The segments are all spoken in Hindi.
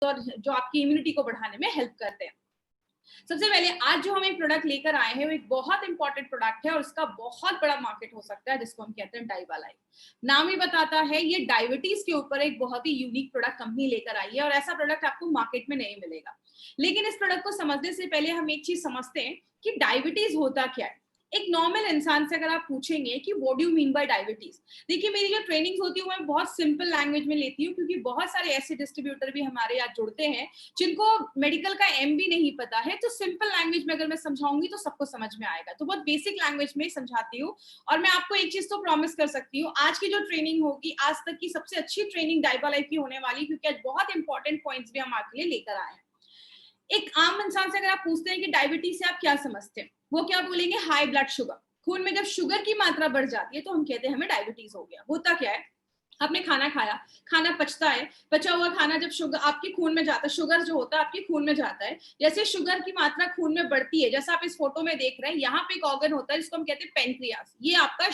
और जो आपकी इम्यूनिटी को बढ़ाने में हेल्प करते हैं। सबसे पहले आज जो हम एक प्रोडक्ट लेकर आए हैं वो एक बहुत इंपॉर्टेंट प्रोडक्ट है और उसका बहुत बड़ा मार्केट हो सकता है, जिसको हम कहते हैं डाइवालाइफ। नाम ही बताता है ये डायबिटीज के ऊपर एक बहुत ही यूनिक प्रोडक्ट कंपनी लेकर आई है और ऐसा प्रोडक्ट आपको मार्केट में नहीं मिलेगा। लेकिन इस प्रोडक्ट को समझने से पहले हम एक चीज समझते हैं कि डायबिटीज होता क्या है। एक नॉर्मल इंसान से अगर आप पूछेंगे कि what do you mean by diabetes, देखिए मेरी जो ट्रेनिंग्स होती है मैं बहुत सिंपल लैंग्वेज में लेती हूँ, क्योंकि बहुत सारे ऐसे डिस्ट्रीब्यूटर भी हमारे यहाँ जुड़ते हैं जिनको मेडिकल का एम भी नहीं पता है। तो सिंपल लैंग्वेज में अगर मैं समझाऊंगी तो सबको समझ में आएगा, तो बहुत बेसिक लैंग्वेज में समझाती हूँ। और मैं आपको एक चीज तो प्रॉमिस कर सकती हूँ, आज की जो ट्रेनिंग होगी आज तक की सबसे अच्छी ट्रेनिंग डाइवालाइफ की होने वाली, क्योंकि आज बहुत इंपॉर्टेंट पॉइंट्स भी हम आपके लिए लेकर आए हैं। एक आम इंसान से अगर आप पूछते हैं कि डायबिटीज से आप क्या समझते हैं, वो क्या बोलेंगे, हाई ब्लड शुगर। खून में जब शुगर की मात्रा बढ़ जाती है तो हम कहते हैं हमें डायबिटीज हो गया। होता क्या है, आपने खाना खाया, खाना पचता है, पचा हुआ खाना जब शुगर आपके खून में जाता है, शुगर जो होता है आपके खून में जाता है, जैसे शुगर की मात्रा खून में बढ़ती है, जैसा आप इस फोटो में देख रहे हैं, यहाँ पे एक ऑर्गन होता है जिसको हम कहते हैं पेनक्रियास। ये आपका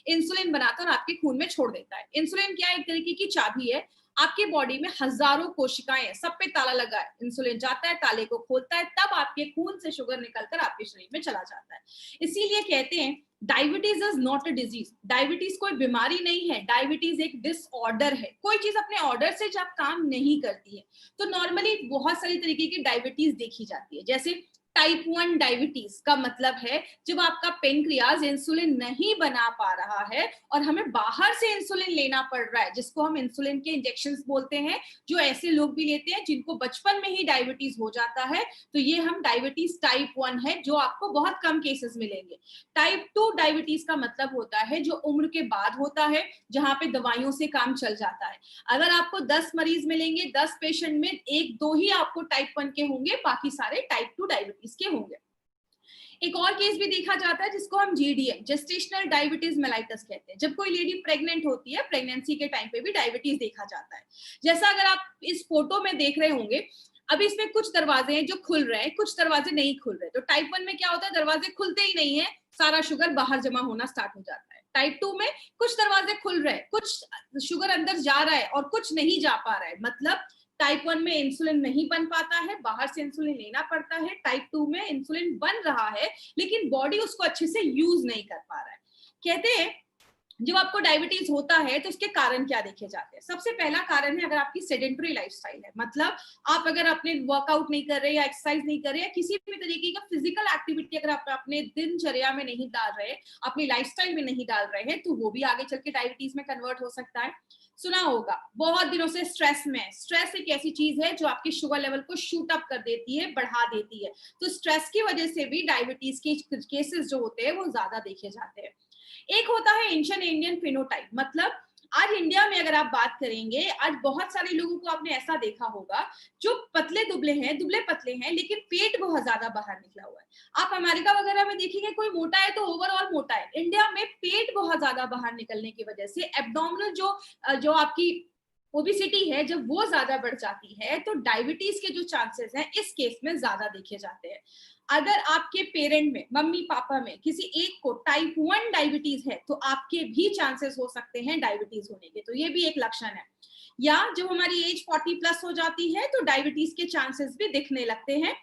इंसुलिन बनाकर आपके खून में छोड़ देता है। इंसुलिन क्या है, एक तरीके की चाबी है। आपके बॉडी में हजारों कोशिकाएं हैं, सब पे ताला लगा है, इंसुलिन जाता है, ताले को खोलता है, तब आपके खून से शुगर निकलकर आपके शरीर में चला जाता है। इसीलिए कहते हैं diabetes is not a disease. Diabetes कोई बीमारी नहीं है, डायबिटीज एक डिसऑर्डर है। कोई चीज अपने ऑर्डर से जब काम नहीं करती है तो नॉर्मली बहुत सारी तरीके की डायबिटीज देखी जाती है। जैसे टाइप 1 डायबिटीज का मतलब है जब आपका पेनक्रियाज इंसुलिन नहीं बना पा रहा है और हमें बाहर से इंसुलिन लेना पड़ रहा है, जिसको हम इंसुलिन के इंजेक्शंस बोलते हैं, जो ऐसे लोग भी लेते हैं जिनको बचपन में ही डायबिटीज हो जाता है। तो ये हम डायबिटीज टाइप 1 है, जो आपको बहुत कम केसेस मिलेंगे। टाइप 2 डायबिटीज का मतलब होता है जो उम्र के बाद होता है, जहां पे दवाइयों से काम चल जाता है। अगर आपको 10 मरीज मिलेंगे, 10 पेशेंट में 1-2 ही आपको टाइप 1 के होंगे, बाकी सारे टाइप 2 डायबिटीज के होंगे। एक और केस भी देखा जाता है जिसको हम जीडीएम, जेस्टेशनल डायबिटीज मेलाइटस कहते हैं। जब कोई लेडी प्रेग्नेंट होती है, प्रेगनेंसी के टाइम पे भी डायबिटीज देखा जाता है। जैसा अगर आप इस फोटो में देख रहे होंगे, अभी इसमें कुछ दरवाजे हैं जो खुल रहे हैं, कुछ दरवाजे नहीं खुल रहे। तो टाइप 1 में क्या होता है, दरवाजे खुलते ही नहीं है, सारा शुगर बाहर जमा होना स्टार्ट हो जाता है। टाइप 2 में कुछ दरवाजे खुल रहे हैं, कुछ शुगर अंदर जा रहा है और कुछ नहीं जा पा रहा है। मतलब टाइप 1 में इंसुलिन नहीं बन पाता है, बाहर से इंसुलिन लेना पड़ता है। टाइप 2 में इंसुलिन बन रहा है लेकिन बॉडी उसको अच्छे से यूज नहीं कर पा रहा है। कहते हैं जब आपको डायबिटीज होता है तो उसके कारण क्या देखे जाते हैं। सबसे पहला कारण है अगर आपकी सेडेंटरी लाइफस्टाइल है, मतलब आप अगर अपने वर्कआउट नहीं कर रहे या एक्सरसाइज नहीं कर रहे या किसी भी तरीके का फिजिकल एक्टिविटी अगर आप अपने दिनचर्या में नहीं डाल रहे, अपनी लाइफस्टाइल में नहीं डाल रहे हैं, तो वो भी आगे चल के डायबिटीज में कन्वर्ट हो सकता है। सुना होगा बहुत दिनों से स्ट्रेस में, स्ट्रेस एक ऐसी चीज है जो आपकी शुगर लेवल को शूट अप कर देती है, बढ़ा देती है। तो स्ट्रेस की वजह से भी डायबिटीज के केसेस जो होते हैं वो ज्यादा देखे जाते हैं। एक होता है एंशिएंट इंडियन फिनोटाइप, मतलब आज इंडिया में अगर आप बात करेंगे, आज बहुत सारे लोगों को आपने ऐसा देखा होगा जो पतले दुबले हैं, दुबले पतले हैं, लेकिन पेट बहुत ज्यादा बाहर निकला हुआ है। आप अमेरिका वगैरह में देखेंगे कोई मोटा है तो ओवरऑल मोटा है। इंडिया में पेट बहुत ज्यादा बाहर निकलने की वजह से एब्डोमिनल जो आपकी ओबिसिटी है, जब वो ज्यादा बढ़ जाती है तो डायबिटीज के जो चांसेस हैं इस केस में ज्यादा देखे जाते हैं। अगर आपके पेरेंट में, मम्मी पापा में किसी एक को टाइप 1 डायबिटीज है तो आपके भी चांसेस हो सकते हैं डायबिटीज होने के, तो ये भी एक लक्षण है। या जब हमारी एज 40 प्लस हो जाती है तो डायबिटीज के चांसेस भी दिखने लगते हैं।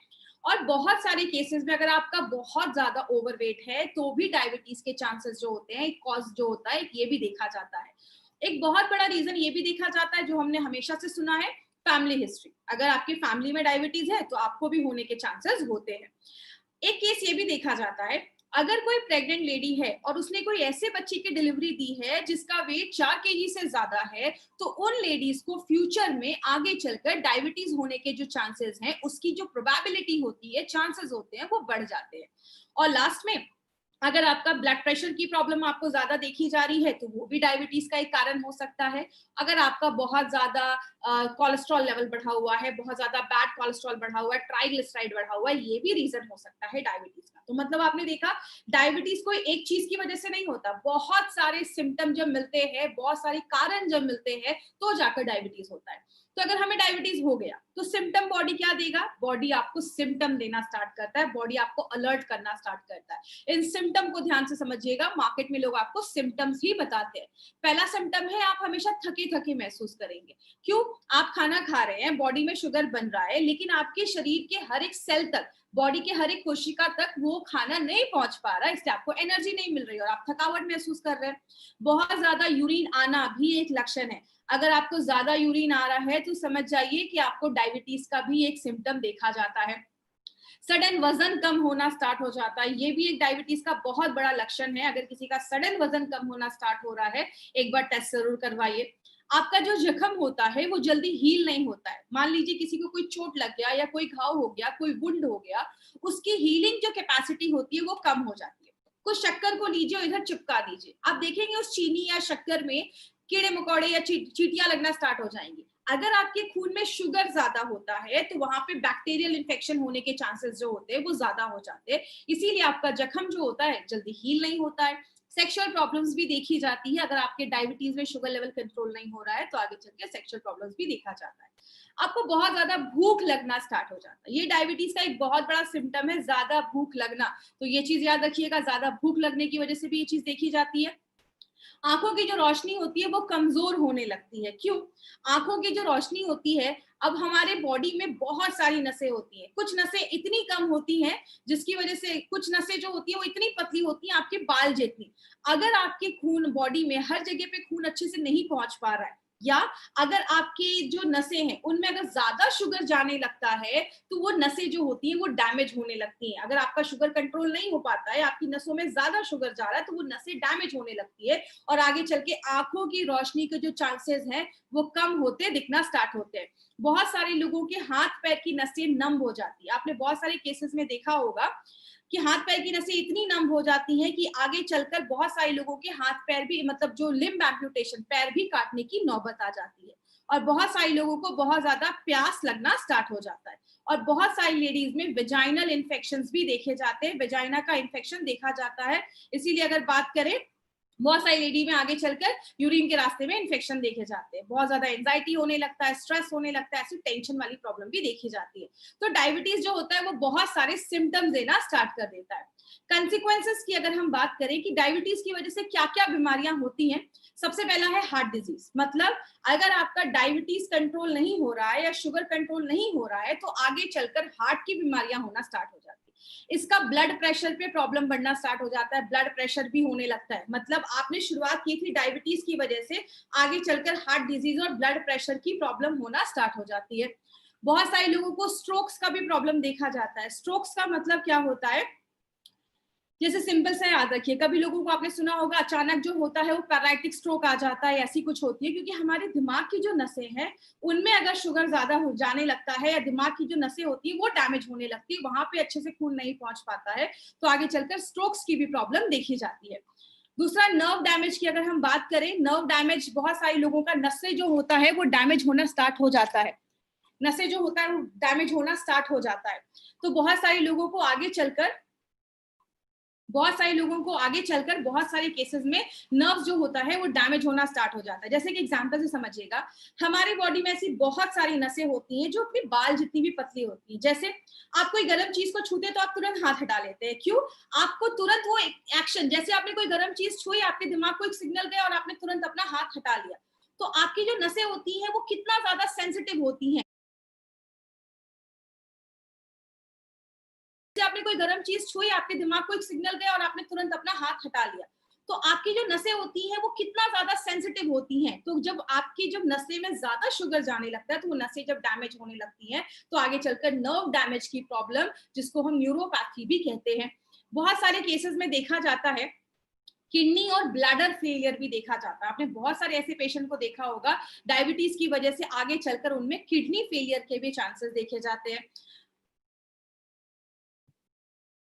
और बहुत सारे केसेस में अगर आपका बहुत ज्यादा ओवरवेट है तो भी डायबिटीज के चांसेस जो होते हैं, कॉज जो होता है, ये भी देखा जाता है। एक बहुत बड़ा रीजन ये भी देखा जाता है जो हमने हमेशा से सुना है, फैमिली हिस्ट्री। अगर आपकी फैमिली में डायबिटीज है तो आपको भी होने के चांसेस होते हैं। एक केस ये भी देखा जाता है, अगर कोई प्रेग्नेंट लेडी है और उसने कोई ऐसे बच्चे की डिलीवरी दी है जिसका वेट 4 केजी से ज्यादा है, तो उन लेडीज को फ्यूचर में आगे चलकर डायबिटीज होने के जो चांसेस हैं, उसकी जो प्रोबेबिलिटी होती है, चांसेस होते हैं, वो बढ़ जाते हैं। और लास्ट में अगर आपका ब्लड प्रेशर की प्रॉब्लम आपको ज्यादा देखी जा रही है तो वो भी डायबिटीज का एक कारण हो सकता है। अगर आपका बहुत ज्यादा कोलेस्ट्रॉल लेवल बढ़ा हुआ है, बहुत ज्यादा बैड कोलेस्ट्रॉल बढ़ा हुआ है, ट्राइग्लिसराइड बढ़ा हुआ है, ये भी रीजन हो सकता है डायबिटीज का। तो मतलब आपने देखा डायबिटीज कोई एक चीज की वजह से नहीं होता, बहुत सारे सिम्टम जब मिलते हैं, बहुत सारे कारण जब मिलते हैं तो जाकर डायबिटीज होता है। तो अगर हमें डायबिटीज हो गया तो सिम्टम बॉडी क्या देगा, बॉडी आपको सिम्टम देना स्टार्ट करता है, बॉडी आपको अलर्ट करना स्टार्ट करता है। इन सिम्टम को ध्यान से समझिएगा, मार्केट में लोग आपको सिम्टम्स ही बताते हैं। पहला सिम्टम है आप हमेशा थके थके महसूस करेंगे। क्यों? आप खाना खा रहे हैं, बॉडी में शुगर बन रहा है, लेकिन आपके शरीर के हर एक सेल तक, बॉडी के हर एक कोशिका तक वो खाना नहीं पहुंच पा रहा है, इसलिए आपको एनर्जी नहीं मिल रही है और आप थकावट महसूस कर रहे हैं। बहुत ज्यादा यूरिन आना भी एक लक्षण है। अगर आपको ज्यादा यूरिन आ रहा है तो समझ जाइए कि आपको डायबिटीज का भी एक सिम्टम देखा जाता है। सडन वजन कम होना स्टार्ट हो जाता है, ये भी एक डायबिटीज का बहुत बड़ा लक्षण है। अगर किसी का सडन वजन कम होना स्टार्ट हो रहा है, एक बार टेस्ट जरूर करवाइए। आपका जो जख्म होता है वो जल्दी हील नहीं होता है। मान लीजिए किसी को कोई चोट लग गया या कोई घाव हो गया, कोई वुंड हो गया, उसकी हीलिंग जो कैपेसिटी होती है वो कम हो जाती है। कुछ शक्कर को लीजिए और इधर चिपका दीजिए, आप देखेंगे उस चीनी या शक्कर में कीड़े मकोड़े या चींटियां लगना स्टार्ट हो जाएंगी। अगर आपके खून में शुगर ज्यादा होता है तो वहां पे बैक्टीरियल इन्फेक्शन होने के चांसेस जो होते हैं वो ज्यादा हो जाते हैं, इसीलिए आपका जख्म जो होता है जल्दी हील नहीं होता है। सेक्सुअल प्रॉब्लम्स भी देखी जाती है, अगर आपके डायबिटीज में शुगर लेवल कंट्रोल नहीं हो रहा है तो आगे चल के सेक्सुअल प्रॉब्लम्स भी देखा जाता है। आपको बहुत ज्यादा भूख लगना स्टार्ट हो जाता है, ये डायबिटीज का एक बहुत बड़ा सिम्टम है, ज्यादा भूख लगना। तो ये चीज याद रखिएगा, ज्यादा भूख लगने की वजह से भी ये चीज देखी जाती है। आंखों की जो रोशनी होती है वो कमजोर होने लगती है। क्यों? आंखों की जो रोशनी होती है, अब हमारे बॉडी में बहुत सारी नसें होती हैं, कुछ नसें इतनी कम होती हैं जिसकी वजह से, कुछ नसें जो होती है वो इतनी पतली होती हैं आपके बाल जितनी। अगर आपके खून बॉडी में हर जगह पे खून अच्छे से नहीं पहुंच पा रहा है, या अगर आपकी जो नसें हैं उनमें अगर ज्यादा शुगर जाने लगता है तो वो नसें जो होती हैं वो डैमेज होने लगती हैं। अगर आपका शुगर कंट्रोल नहीं हो पाता है, आपकी नसों में ज्यादा शुगर जा रहा है, तो वो नसें डैमेज होने लगती है और आगे चल के आंखों की रोशनी के जो चांसेस हैं वो कम होते दिखना स्टार्ट होते हैं। बहुत सारे लोगों के हाथ पैर की नसें नम हो जाती है, आपने बहुत सारे केसेस में देखा होगा कि हाथ पैर की नसें इतनी नम हो जाती हैं कि आगे चलकर बहुत सारे लोगों के हाथ पैर भी, मतलब जो लिम्ब एम्पुटेशन, पैर भी काटने की नौबत आ जाती है। और बहुत सारे लोगों को बहुत ज्यादा प्यास लगना स्टार्ट हो जाता है। और बहुत सारी लेडीज में वेजाइनल इन्फेक्शंस भी देखे जाते हैं, वेजाइना का इन्फेक्शन देखा जाता है। इसीलिए अगर बात करें, बहुत सारी लेडी में आगे चलकर यूरिन के रास्ते में इन्फेक्शन देखे जाते हैं, बहुत ज्यादा एंजाइटी होने लगता है, स्ट्रेस होने लगता है, ऐसी टेंशन वाली प्रॉब्लम भी देखी जाती है। तो डायबिटीज जो होता है वो बहुत सारे सिम्टम्स देना स्टार्ट कर देता है। कंसिक्वेंसेस की अगर हम बात करें कि डायबिटीज की वजह से क्या क्या बीमारियां होती हैं, सबसे पहला है हार्ट डिजीज। मतलब अगर आपका डायबिटीज कंट्रोल नहीं हो रहा है या शुगर कंट्रोल नहीं हो रहा है तो आगे चलकर हार्ट की बीमारियां होना स्टार्ट हो जाती है। इसका ब्लड प्रेशर पे प्रॉब्लम बढ़ना स्टार्ट हो जाता है, ब्लड प्रेशर भी होने लगता है। मतलब आपने शुरुआत की थी डायबिटीज की वजह से, आगे चलकर हार्ट डिजीज और ब्लड प्रेशर की प्रॉब्लम होना स्टार्ट हो जाती है। बहुत सारे लोगों को स्ट्रोक्स का भी प्रॉब्लम देखा जाता है। स्ट्रोक्स का मतलब क्या होता है, जैसे सिंपल सा याद रखिए, कभी लोगों को आपने सुना होगा अचानक जो होता है वो पैरालिटिक स्ट्रोक आ जाता है, ऐसी कुछ होती है, क्योंकि हमारे दिमाग की जो नसें हैं उनमें अगर शुगर ज्यादा हो जाने लगता है या दिमाग की जो नसें होती है वो डैमेज होने लगती है, वहां पे अच्छे से खून नहीं पहुंच पाता है, तो आगे चलकर स्ट्रोक्स की भी प्रॉब्लम देखी जाती है। दूसरा, नर्व डैमेज की अगर हम बात करें, नर्व डैमेज, बहुत सारे लोगों का नसें जो होता है वो डैमेज होना स्टार्ट हो जाता है, नसें जो होता है वो डैमेज होना स्टार्ट हो जाता है। तो बहुत सारे लोगों को आगे चलकर बहुत सारे केसेस में नर्व जो होता है वो डैमेज होना स्टार्ट हो जाता है। जैसे कि एग्जांपल से समझिएगा, हमारी बॉडी में ऐसी बहुत सारी नसें होती हैं जो अपने बाल जितनी भी पतली होती है। जैसे आप कोई गर्म चीज को छूते तो आप तुरंत हाथ हटा लेते हैं। क्यों? आपको तुरंत वो एक्शन, जैसे आपने कोई गर्म चीज छुई, आपके दिमाग को एक सिग्नल गया और आपने तुरंत अपना हाथ हटा लिया। तो आपकी जो नसें होती हैं वो कितना ज्यादा सेंसिटिव होती हैं, आपने कोई गर्म चीज छुई, आपके दिमाग को एक सिग्नल गया और आपने तुरंत अपना हाथ हटा लिया। तो आपकी जो नसें होती हैं वो कितना ज्यादा सेंसिटिव होती हैं। तो जब आपकी जब नसें में ज्यादा शुगर जाने लगता है तो वो नसें जब डैमेज होने लगती हैं तो आगे चलकर नर्व डैमेज की प्रॉब्लम, जिसको हम न्यूरोपैथी भी कहते हैं, बहुत सारे केसेस में देखा जाता है। किडनी और ब्लैडर फेलियर भी देखा जाता है, आपने बहुत सारे ऐसे पेशेंट को देखा होगा डायबिटीज की वजह से आगे चलकर उनमें किडनी फेलियर के भी चांसेस देखे जाते हैं।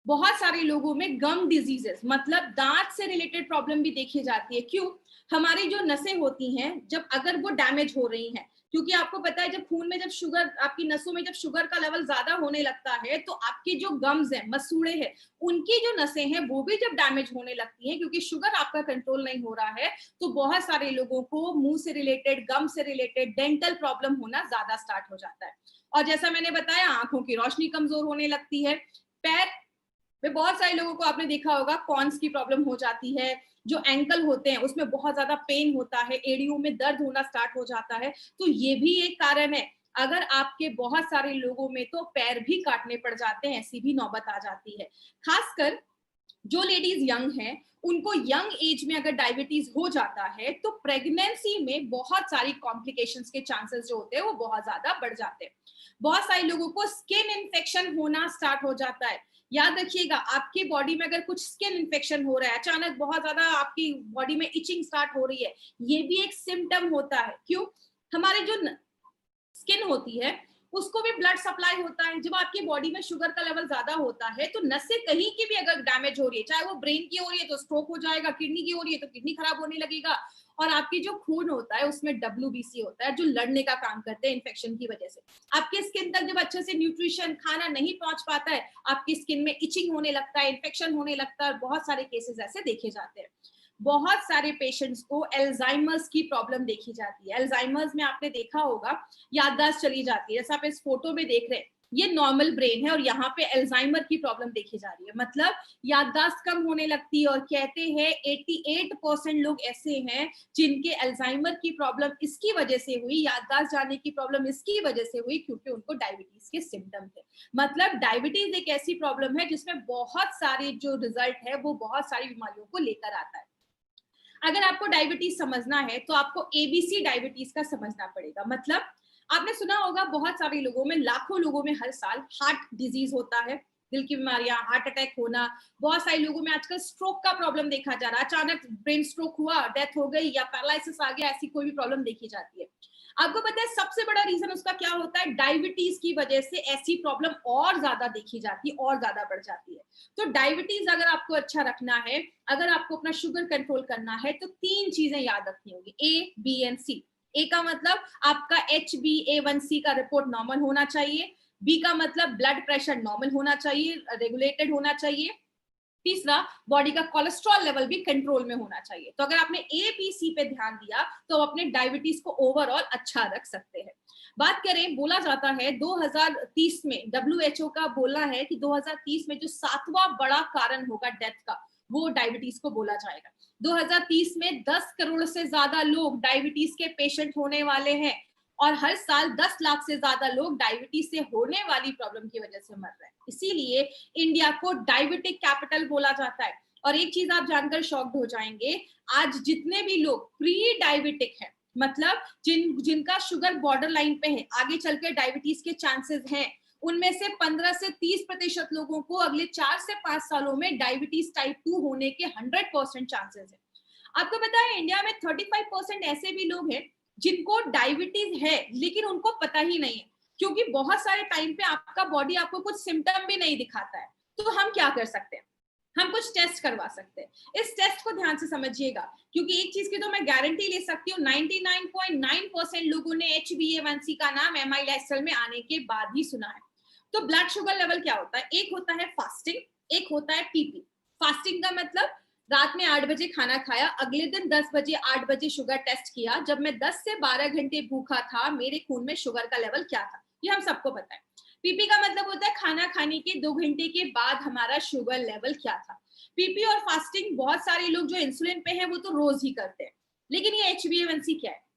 बहुत सारे लोगों में गम डिजीजेस, मतलब दांत से रिलेटेड प्रॉब्लम भी देखी जाती है। क्यों? हमारी जो नसें होती हैं, जब अगर वो डैमेज हो रही हैं, क्योंकि आपको पता है जब खून में जब शुगर, आपकी नसों में जब शुगर का लेवल ज्यादा होने लगता है तो आपके जो गम्स हैं, मसूड़े हैं, उनकी जो नसें हैं वो भी जब डैमेज होने लगती हैं, क्योंकि शुगर आपका कंट्रोल नहीं हो रहा है, तो बहुत सारे लोगों को मुंह से रिलेटेड, गम से रिलेटेड डेंटल प्रॉब्लम होना ज्यादा स्टार्ट हो जाता है। और जैसा मैंने बताया, आंखों की रोशनी कमजोर होने लगती है। पैर में बहुत सारे लोगों को आपने देखा होगा कॉन्स की प्रॉब्लम हो जाती है, जो एंकल होते हैं उसमें बहुत ज्यादा पेन होता है, एड़ियों में दर्द होना स्टार्ट हो जाता है। तो ये भी एक कारण है। अगर आपके बहुत सारे लोगों में तो पैर भी काटने पड़ जाते हैं, ऐसी भी नौबत आ जाती है। खासकर जो लेडीज यंग हैं, उनको यंग एज में अगर डायबिटीज हो जाता है तो प्रेगनेंसी में बहुत सारी कॉम्प्लिकेशंस के चांसेस जो होते हैं वो बहुत ज्यादा बढ़ जाते हैं। बहुत सारे लोगों को स्किन इन्फेक्शन होना स्टार्ट हो जाता है। याद रखिएगा, आपकी बॉडी में अगर कुछ स्किन इन्फेक्शन हो रहा है, अचानक बहुत ज्यादा आपकी बॉडी में इचिंग स्टार्ट हो रही है, ये भी एक सिम्टम होता है। क्यों? हमारे जो स्किन होती है उसको भी ब्लड सप्लाई होता है। जब आपकी बॉडी में शुगर का लेवल ज्यादा होता है तो नसें कहीं की भी अगर डैमेज हो रही है, चाहे वो ब्रेन की हो रही है तो स्ट्रोक हो जाएगा, किडनी की हो रही है तो किडनी खराब होने लगेगा, और आपकी जो खून होता है उसमें WBC होता है जो लड़ने का काम करते हैं इन्फेक्शन की वजह से। आपके स्किन तक जब अच्छे से न्यूट्रिशन खाना नहीं पहुंच पाता है, आपकी स्किन में इचिंग होने लगता है, इन्फेक्शन होने लगता है, और बहुत सारे केसेस ऐसे देखे जाते हैं। बहुत सारे पेशेंट्स को एल्जाइमर्स की प्रॉब्लम देखी जाती है। एल्जाइमर्स में आपने देखा होगा याददाश्त चली जाती है, जैसा आप इस फोटो में देख रहे हैं, ये नॉर्मल ब्रेन है और यहाँ पे एल्जाइमर की प्रॉब्लम देखी जा रही है, मतलब याददाश्त कम होने लगती है। और कहते हैं 88% लोग ऐसे हैं जिनके एल्जाइमर की प्रॉब्लम इसकी वजह से हुई, याददाश्त जाने की प्रॉब्लम इसकी वजह से हुई क्योंकि उनको डायबिटीज के सिम्टम थे। मतलब डायबिटीज एक ऐसी प्रॉब्लम है जिसमें बहुत सारे जो रिजल्ट है वो बहुत सारी बीमारियों को लेकर आता है। अगर आपको डायबिटीज समझना है तो आपको ABC डायबिटीज का समझना पड़ेगा। मतलब आपने सुना होगा बहुत सारे लोगों में, लाखों लोगों में हर साल हार्ट डिजीज होता है, दिल की बीमारियां, हार्ट अटैक होना। बहुत सारे लोगों में आजकल स्ट्रोक का प्रॉब्लम देखा जा रहा है, अचानक ब्रेन स्ट्रोक हुआ, डेथ हो गई या पैरालिसिस आ गया, ऐसी कोई भी प्रॉब्लम देखी जाती है। आपको पता है सबसे बड़ा रीजन उसका क्या होता है? डायबिटीज की वजह से ऐसी प्रॉब्लम और ज्यादा देखी जाती है और ज्यादा बढ़ जाती है। तो डायबिटीज अगर आपको अच्छा रखना है, अगर आपको अपना शुगर कंट्रोल करना है, तो 3 चीजें याद रखनी होगी, A, B एंड C। ए का मतलब आपका HbA1c का रिपोर्ट नॉर्मल होना चाहिए। बी का मतलब ब्लड प्रेशर नॉर्मल होना चाहिए, रेगुलेटेड होना चाहिए। तीसरा, बॉडी का कोलेस्ट्रॉल लेवल भी कंट्रोल में होना चाहिए। तो अगर आपने ABC पे ध्यान दिया तो अपने डायबिटीज को ओवरऑल अच्छा रख सकते हैं। बात करें, बोला जाता है 2030 में, WHO का बोलना है कि 2030 में जो 7वां बड़ा कारण होगा डेथ का, वो डायबिटीज को बोला जाएगा। 2030 में 10 करोड़ से ज्यादा लोग डायबिटीज के पेशेंट होने वाले हैं, और हर साल 10 लाख से ज्यादा लोग डायबिटीज से होने वाली प्रॉब्लम की वजह से मर रहे हैं। इसीलिए इंडिया को डायबिटिक कैपिटल बोला जाता है। और एक चीज आप जानकर शॉक्ड हो जाएंगे, आज जितने भी लोग प्री डायबिटिक हैं, मतलब जिनका शुगर बॉर्डर लाइन पे है, आगे चलकर डायबिटीज के चांसेस हैं, उनमें से 15 से 30% लोगों को अगले 4 से 5 सालों में डायबिटीज टाइप 2 होने के 100% चांसेस है। आपको पता है इंडिया में 35% ऐसे भी लोग हैं जिनको डायबिटीज है लेकिन उनको पता ही नहीं है, क्योंकि बहुत सारे टाइम पे आपका बॉडी आपको कुछ सिम्टम भी नहीं दिखाता है। तो हम क्या कर सकते हैं? हम कुछ टेस्ट करवा सकते हैं। इस टेस्ट को ध्यान से समझिएगा, क्योंकि एक चीज की तो मैं गारंटी ले सकती हूँ, 99.9% लोगों ने HbA1c का नाम MI लाइफस्टाइल में आने के बाद ही सुना है। तो ब्लड शुगर लेवल क्या होता है? एक होता है फास्टिंग, एक होता है PP। फास्टिंग का मतलब रात में 8 बजे खाना खाया, अगले दिन 10 बजे 8 बजे शुगर टेस्ट किया, जब मैं 10 से 12 घंटे भूखा था मेरे खून में शुगर का लेवल क्या था, ये हम सबको पता है। PP का मतलब होता है खाना खाने के 2 घंटे के बाद हमारा शुगर लेवल क्या था। PP और फास्टिंग बहुत सारे लोग जो इंसुलिन पे हैं वो तो रोज ही करते हैं, लेकिन ये HbA1c क्या है?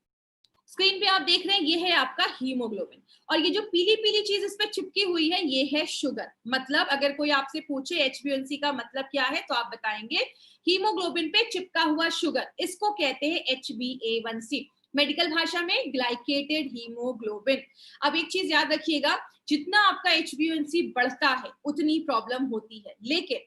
स्क्रीन पे आप देख रहे हैं, ये है आपका हीमोग्लोबिन, और ये जो पीली पीली चीज इस पे चिपकी हुई है ये है शुगर। मतलब अगर कोई आपसे पूछे HbA1c का मतलब क्या है तो आप बताएंगे हीमोग्लोबिन पे चिपका हुआ शुगर, इसको कहते हैं HbA1c, मेडिकल भाषा में ग्लाइकेटेड हीमोग्लोबिन। अब एक चीज याद रखिएगा, जितना आपका HbA1c बढ़ता है उतनी प्रॉब्लम होती है, लेकिन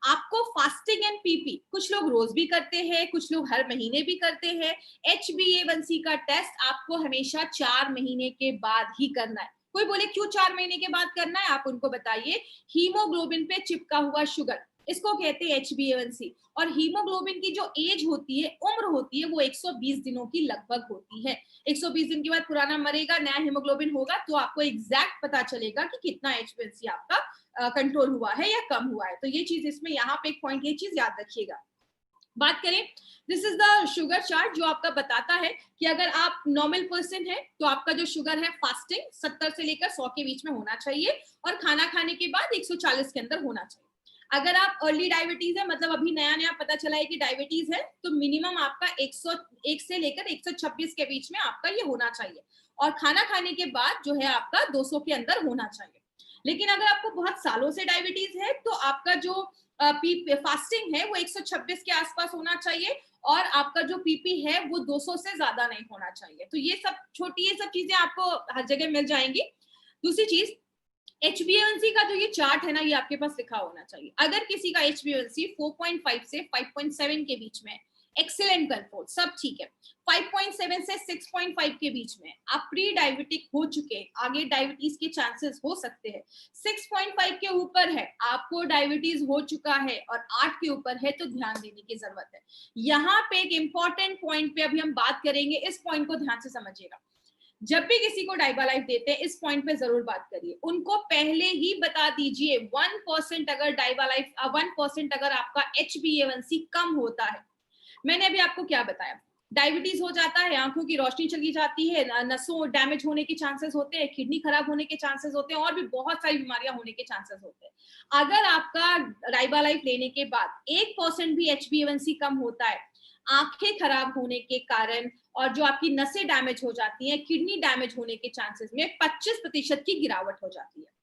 आपको फास्टिंग एंड PP कुछ लोग रोज भी करते हैं, कुछ लोग हर महीने भी करते हैं। HbA1c का टेस्ट आपको हमेशा 4 महीने के बाद ही करना है। कोई बोले क्यों 4 महीने के बाद करना है, आप उनको बताइए। हीमोग्लोबिन पे चिपका हुआ शुगर, इसको कहते हैं HbA1c। और हीमोग्लोबिन की जो एज होती है, उम्र होती है, वो 120 दिनों की लगभग होती है। 120 दिन के बाद पुराना मरेगा, नया हीमोग्लोबिन होगा, तो आपको एग्जैक्ट पता चलेगा कि कितना HbA1c आपका कंट्रोल हुआ है या कम हुआ है। तो ये चीज इसमें यहाँ पे एक पॉइंट, ये चीज याद रखिएगा। बात करें, this is the sugar chart जो आपका बताता है कि अगर आप नॉर्मल पर्सन है तो आपका जो शुगर है फास्टिंग 70 से लेकर 100 के बीच में होना चाहिए और खाना खाने के बाद 140 के अंदर होना चाहिए। अगर आप अर्ली डायबिटीज है, मतलब अभी नया नया पता चला है कि डायबिटीज है, तो मिनिमम आपका 101 से लेकर 126 के बीच में आपका ये होना चाहिए और खाना खाने के बाद जो है आपका 200 के अंदर होना चाहिए। लेकिन अगर आपको बहुत सालों से डायबिटीज है तो आपका जो फास्टिंग है वो 126 के आसपास होना चाहिए और आपका जो पीपी है वो 200 से ज्यादा नहीं होना चाहिए। तो ये सब छोटी, ये सब चीजें आपको हर जगह मिल जाएंगी। दूसरी चीज, HbA1c का जो ये चार्ट है ना, ये आपके पास लिखा होना चाहिए। अगर किसी का HbA1c 4.5 से 5.7 के बीच में, एक्सीलेंट कंट्रोल, सब ठीक है। 5.7 से 6.5 के बीच में आप प्री डायबिटिक हो चुके, आगे डायबिटीज के चांसेस हो सकते हैं। 6.5 के ऊपर है, आपको डायबिटीज हो चुका है और 8 के ऊपर है, तो ध्यान देने की जरूरत है। यहाँ पे एक इंपॉर्टेंट पॉइंट पे अभी हम बात करेंगे, इस पॉइंट को ध्यान से समझिएगा। जब भी किसी को डाइबालाइफ देते हैं, इस पॉइंट पे जरूर बात करिए, उनको पहले ही बता दीजिए 1% अगर डाइबालाइफ 1% अगर आपका HbA1c कम होता है। मैंने अभी आपको क्या बताया, डायबिटीज हो जाता है, आंखों की रोशनी चली जाती है, नसों डैमेज होने के चांसेस होते हैं, किडनी खराब होने के चांसेस होते हैं और भी बहुत सारी बीमारियां होने के चांसेस होते हैं। अगर आपका डाइबालाइफ लेने के बाद 1% भी HbA1c कम होता है, आंखें खराब होने के कारण और जो आपकी नसें डैमेज हो जाती हैं, किडनी डैमेज होने के चांसेस में 25% की गिरावट हो जाती है।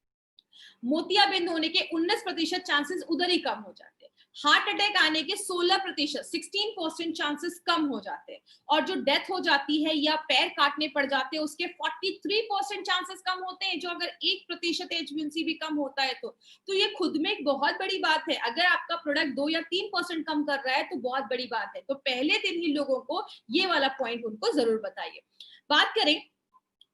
मोतियाबिंद होने के 19% चांसेस उधर ही कम हो जाते हैं। हार्ट अटैक आने के 16%, 16% चांसेस कम हो जाते हैं और जो डेथ हो जाती है या पैर काटने पड़ जाते हैं उसके 43% चांसेस कम होते हैं, जो अगर 1% HbA1c भी कम होता है तो ये खुद में एक बहुत बड़ी बात है। अगर आपका प्रोडक्ट 2 या 3% कम कर रहा है तो बहुत बड़ी बात है। तो पहले दिन ही लोगों को ये वाला पॉइंट उनको जरूर बताइए। बात करें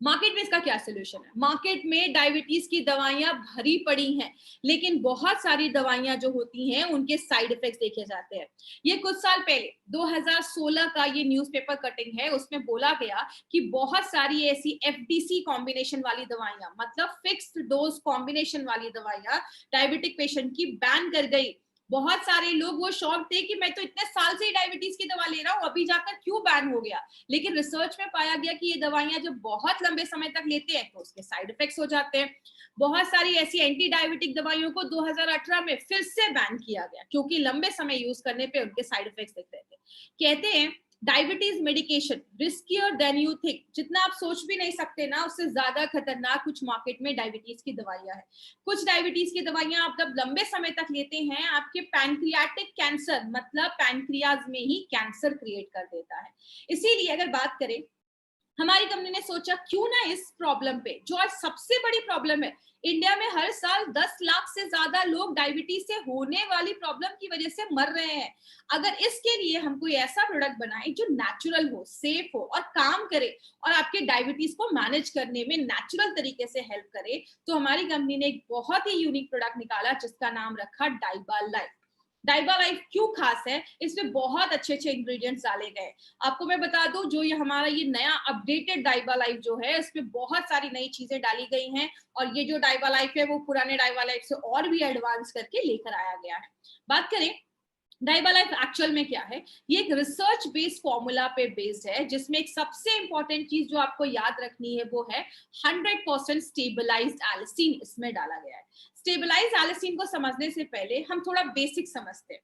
मार्केट में इसका क्या सोल्यूशन है। मार्केट में डायबिटीज की दवाइयां भरी पड़ी हैं, लेकिन बहुत सारी दवाइयां जो होती हैं उनके साइड इफेक्ट्स देखे जाते हैं। ये कुछ साल पहले 2016 का ये न्यूज़पेपर कटिंग है, उसमें बोला गया कि बहुत सारी ऐसी FDC कॉम्बिनेशन वाली दवाइयां, मतलब फिक्स्ड डोज कॉम्बिनेशन वाली दवाइयां डायबिटिक पेशेंट की बैन कर गई। बहुत सारे लोग वो शॉक थे कि मैं तो इतने साल से ही डायबिटीज की दवा ले रहा हूँ, अभी जाकर क्यों बैन हो गया। लेकिन रिसर्च में पाया गया कि ये दवाइयां जब बहुत लंबे समय तक लेते हैं तो उसके साइड इफेक्ट्स हो जाते हैं। बहुत सारी ऐसी एंटी डायबिटिक दवाइयों को 2018 में फिर से बैन किया गया क्योंकि लंबे समय यूज करने पे उनके साइड इफेक्ट्स दिख रहे थे। कहते हैं diabetes medication riskier than you think, जितना आप सोच भी नहीं सकते ना, उससे ज्यादा खतरनाक कुछ मार्केट में डायबिटीज की दवाइयां हैं। कुछ डायबिटीज की दवाइयां आप जब लंबे समय तक लेते हैं, आपके पैंक्रियाटिक कैंसर, मतलब पैंक्रियाज में ही कैंसर क्रिएट कर देता है। इसीलिए अगर बात करें, हमारी कंपनी ने सोचा क्यों ना इस प्रॉब्लम पे, जो आज सबसे बड़ी प्रॉब्लम है, इंडिया में हर साल 10 लाख से ज्यादा लोग डायबिटीज से होने वाली प्रॉब्लम की वजह से मर रहे हैं। अगर इसके लिए हम कोई ऐसा प्रोडक्ट बनाए जो नेचुरल हो, सेफ हो और काम करे और आपके डायबिटीज को मैनेज करने में नेचुरल तरीके से हेल्प करे, तो हमारी कंपनी ने एक बहुत ही यूनिक प्रोडक्ट निकाला जिसका नाम रखा डाइबालाइफ। डाइबालाइफ क्यों खास है, इसमें बहुत अच्छे अच्छे इंग्रेडिएंट्स डाले गए। आपको मैं बता दूं, जो ये हमारा ये नया अपडेटेड डाइबालाइफ जो है, इसमें बहुत सारी नई चीजें डाली गई हैं और ये जो डाइबालाइफ है वो पुराने डाइबालाइफ से और भी एडवांस करके लेकर आया गया है। बात करें डाइबालाइफ एक्चुअल में क्या है, ये एक रिसर्च बेस्ड फॉर्मूला पे बेस्ड है, जिसमें एक सबसे इंपॉर्टेंट चीज जो आपको याद रखनी है वो है 100% स्टेबलाइज्ड एलिसिन इसमें डाला गया है। स्टेबलाइज्ड एलिसिन को समझने से पहले हम थोड़ा बेसिक समझते हैं।